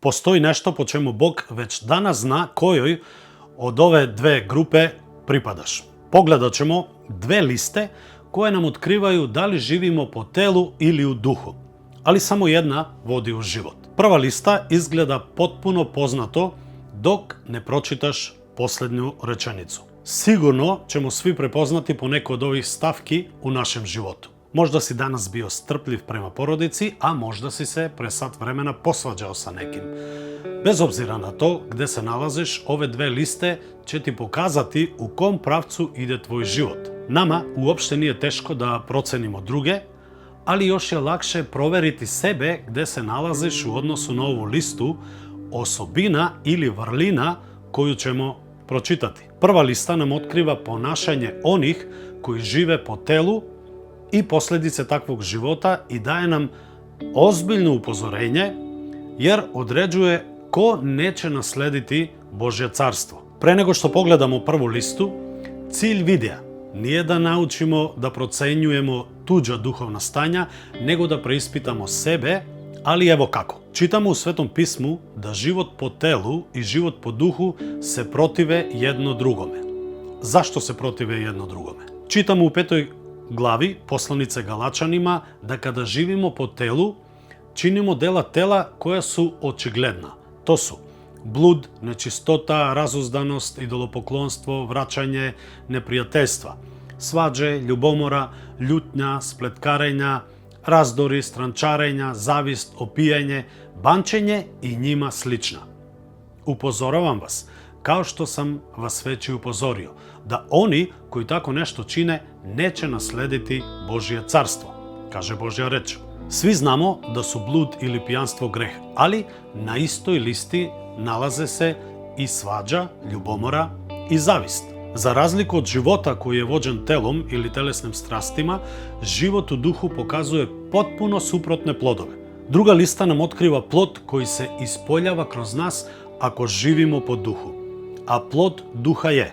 Постои нешто по чему Бог веќе данас зна којој од ове две групе припадаш. Погледат ćemo две листе koje nam откривају дали живимо по телу или у духу, али само една води у живот. Прва листа изгледа потпуно познато док не прочиташ последну реченицу. Сигурно ćemo svi препознати по некој од ових ставки у нашем животу. Можда си данас био стрплив према породици, а можда си се през сат времена посваđao sa nekim. Без обзира на то где се налазиш, ове две листе ќе ти показати у ком правцу иде твој живот. Нама уопште не е тешко да проценимо друге, али још е лакше проверити себе где се налазиш у односу на ову листу, особина или врлина коју ćemo прочитати. Прва листа нам открива понашање оних кои живе по телу и последице таквог живота и дае нам озбилно упозорење, јер одреđuje ко не ќе наследити Божје царство. Пре него што погледамо прву листу, cilj видеа nije да научимо да проценјуемо туѓа духовна стања, него да преиспитамо себе, али ево како. Читамо у Светом писму да живот по телу и живот по духу се противе едно другоме. Зашто се противе едно другоме? Читамо у 5 глави посланица Галачанима дека да живимо по телу, чинимо дела тела која су очигледна. То су блуд, нечистота, разузданост, идолопоклонство, враќање, непријателства, сваđe, љубомора, љутња, сплеткарења, раздори, странчарења, завист, опијање, банчење и њима слична. Упозоравам вас, као што сам вас веќе упозорио, да они кои тако нешто чине не ќе наследити Божје царство, каже Божја реч. Сви знамо да су блуд или пијанство грех, али на истој листи налазе се и сваđа, љубомора и завист. За разлика од живота кој е воđен телом или телесним страстима, живот у духу показуе потпуно супротне плодове. Друга листа нам открива плод кој се исполјава кроз нас ако живимо по духу. А плод духа е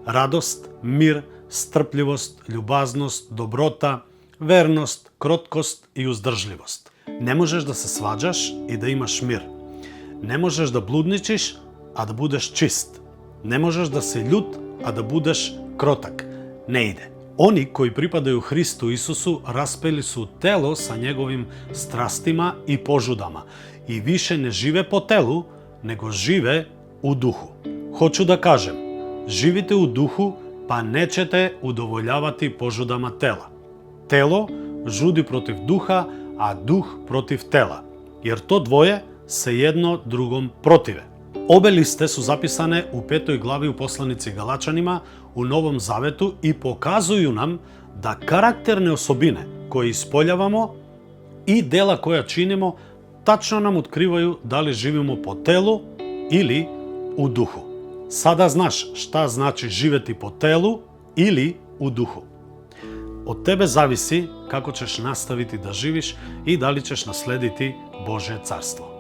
радост, мир, стрпљивост, љубазност, доброта, верност, кроткост и уздржливост. Не можеш да се сваđаш и да имаш мир. Не можеш да блудничиш, а да будеш чист. Не можеш да се љут, а да будеш кротак. Не иде. Они кои припадају Христу Исусу распели су тело са неговим страстима и пожудама и више не живе по телу, него живе у духу. Хочу да кажем, живите у духу, па не ćete удоволјавати пожудама тела. Тело жуди против духа, а дух против тела, јер то двое се едно другом противе. Обе листе су записане у 5 глави у посланици Галачанима у Новом Завету и показују нам да карактерне особине кои исполјавамо и дела која чинимо тачно нам откривају дали живимо по телу или у духу. Сада знаш шта значи живети по телу или у духу. Од тебе зависи како ćeš наставити да живиш и дали ćeš наследити Божје царство.